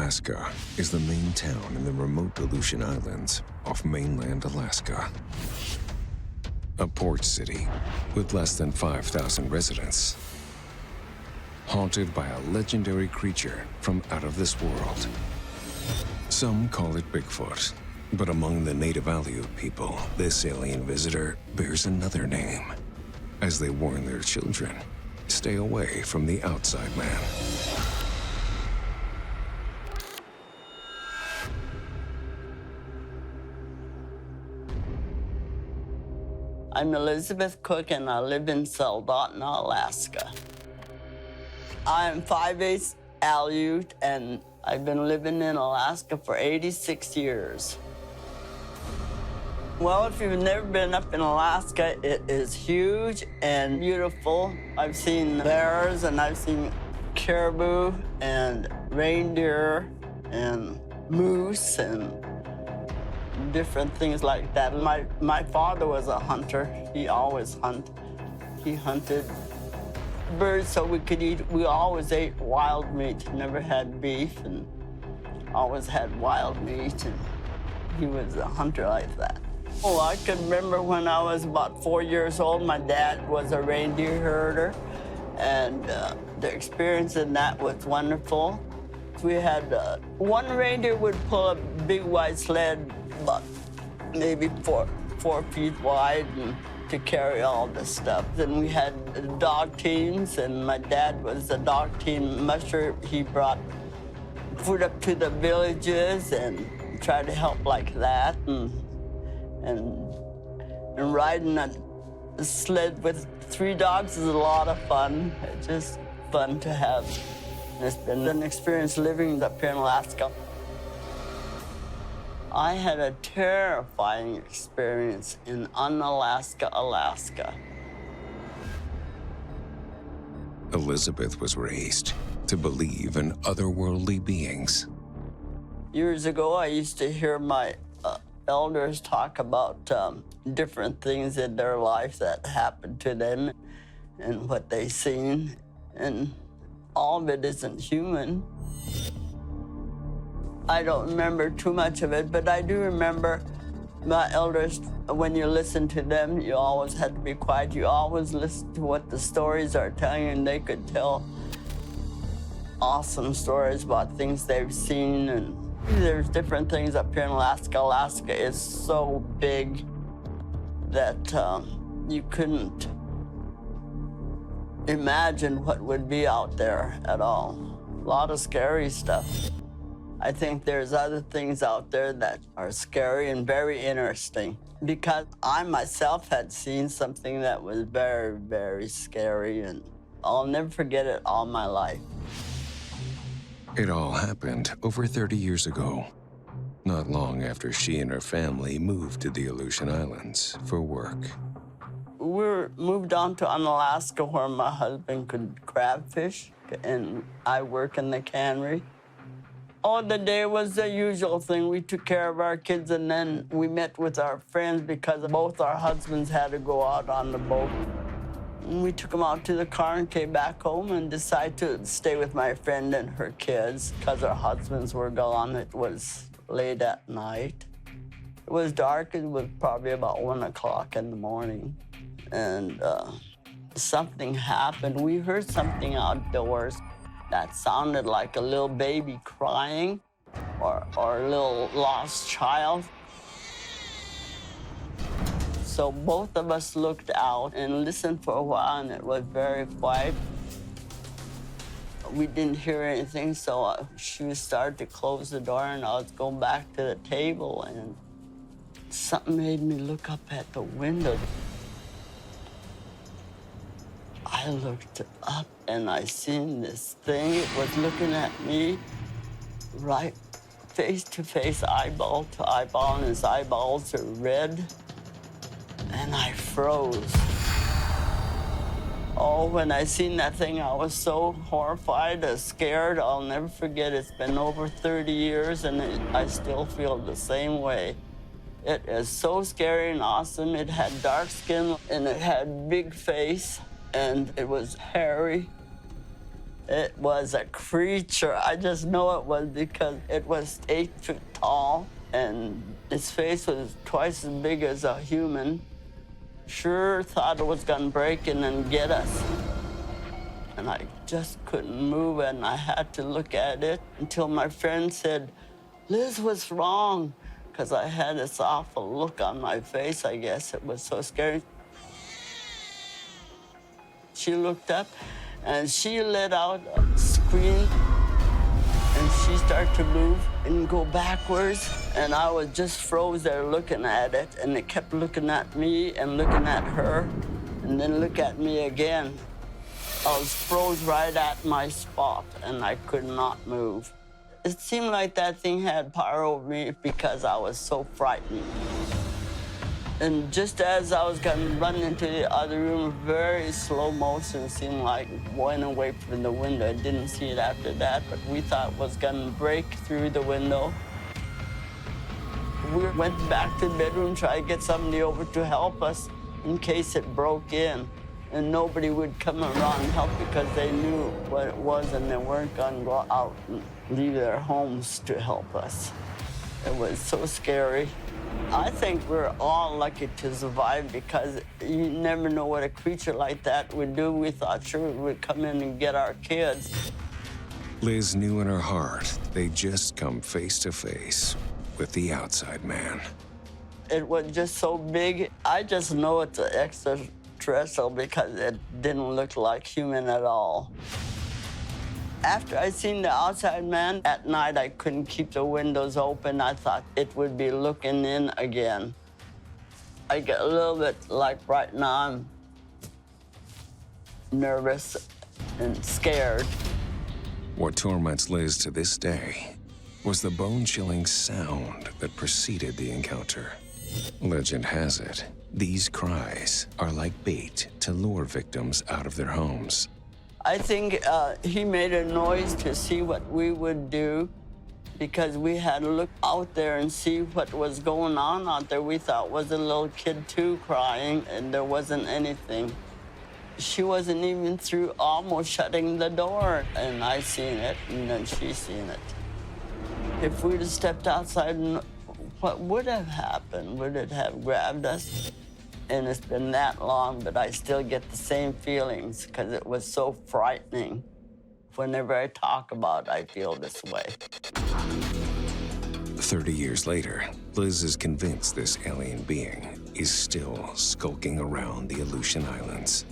Alaska is the main town in the remote Aleutian Islands off mainland Alaska. A port city with less than 5,000 residents. Haunted by a legendary creature from out of this world. Some call it Bigfoot, but among the native Aleut people, this alien visitor bears another name. As they warn their children, stay away from the outside man. I'm Elizabeth Cook, and I live in Soldotna, Alaska. I'm 5/8 Aleut, and I've been living in Alaska for 86 years. Well, if you've never been up in Alaska, it is huge and beautiful. I've seen bears, and I've seen caribou, and reindeer, and moose, and different things like that. My father was a hunter. He always hunted. He hunted birds so we could eat. We always ate wild meat, never had beef, and always had wild meat, and he was a hunter like that. Oh, I can remember when I was about 4 years old, my dad was a reindeer herder, and the experience in that was wonderful. We had one reindeer would pull a big white sled about maybe four feet wide and to carry all the stuff. Then we had dog teams, and my dad was the dog team musher. He brought food up to the villages and tried to help like that. And riding a sled with 3 dogs is a lot of fun. It's just fun to have. It's been an experience living up here in Alaska. I had a terrifying experience in Unalaska, Alaska. Elizabeth was raised to believe in otherworldly beings. Years ago, I used to hear my elders talk about different things in their life that happened to them and what they seen, and all of it isn't human. I don't remember too much of it, but I do remember my elders. When you listen to them, you always had to be quiet. You always listen to what the stories are telling you, and they could tell awesome stories about things they've seen. And there's different things up here in Alaska. Alaska is so big that you couldn't imagine what would be out there at all. A lot of scary stuff. I think there's other things out there that are scary and very interesting, because I myself had seen something that was very, very scary, and I'll never forget it all my life. It all happened over 30 years ago, not long after she and her family moved to the Aleutian Islands for work. We moved on to Unalaska, where my husband could crab fish, and I work in the cannery. Oh, the day was the usual thing. We took care of our kids, and then we met with our friends because both our husbands had to go out on the boat. And we took them out to the car and came back home and decided to stay with my friend and her kids because our husbands were gone. It was late at night. It was dark. It was probably about 1 o'clock in the morning. And something happened. We heard something outdoors that sounded like a little baby crying or a little lost child. So both of us looked out and listened for a while, and it was very quiet. We didn't hear anything, so she started to close the door, and I was going back to the table, and something made me look up at the window. I looked up, and I seen this thing. It was looking at me right face to face, eyeball to eyeball, and his eyeballs are red. And I froze. Oh, when I seen that thing, I was so horrified, scared. I'll never forget. It's been over 30 years, and I still feel the same way. It is so scary and awesome. It had dark skin, and it had big face, and it was hairy. It was a creature. I just know it was because it was 8 feet tall and its face was twice as big as a human. Sure thought it was gonna break in and get us. And I just couldn't move, and I had to look at it until my friend said, "Liz, what's wrong?" Because I had this awful look on my face, I guess. It was so scary. She looked up, and she let out a scream, and she started to move and go backwards, and I was just froze there looking at it, and it kept looking at me and looking at her, and then look at me again. I was froze right at my spot, and I could not move. It seemed like that thing had power over me because I was so frightened. And just as I was going to run into the other room, very slow motion, seemed like going away from the window. I didn't see it after that, but we thought it was going to break through the window. We went back to the bedroom, tried to get somebody over to help us in case it broke in. And nobody would come around and help because they knew what it was and they weren't going to go out and leave their homes to help us. It was so scary. I think we're all lucky to survive because you never know what a creature like that would do. We thought sure it would come in and get our kids. Liz knew in her heart they'd just come face to face with the outside man. It was just so big. I just know it's an extraterrestrial because it didn't look like human at all. After I seen the outside man, at night I couldn't keep the windows open. I thought it would be looking in again. I get a little bit like right now I'm nervous and scared. What torments Liz to this day was the bone-chilling sound that preceded the encounter. Legend has it, these cries are like bait to lure victims out of their homes. I think he made a noise to see what we would do because we had to look out there and see what was going on out there. We thought was a little kid too crying, and there wasn't anything. She wasn't even through almost shutting the door, and I seen it, and then she seen it. If we'd have stepped outside, what would have happened? Would it have grabbed us? And it's been that long, but I still get the same feelings because it was so frightening. Whenever I talk about it, I feel this way. 30 years later, Liz is convinced this alien being is still skulking around the Aleutian Islands.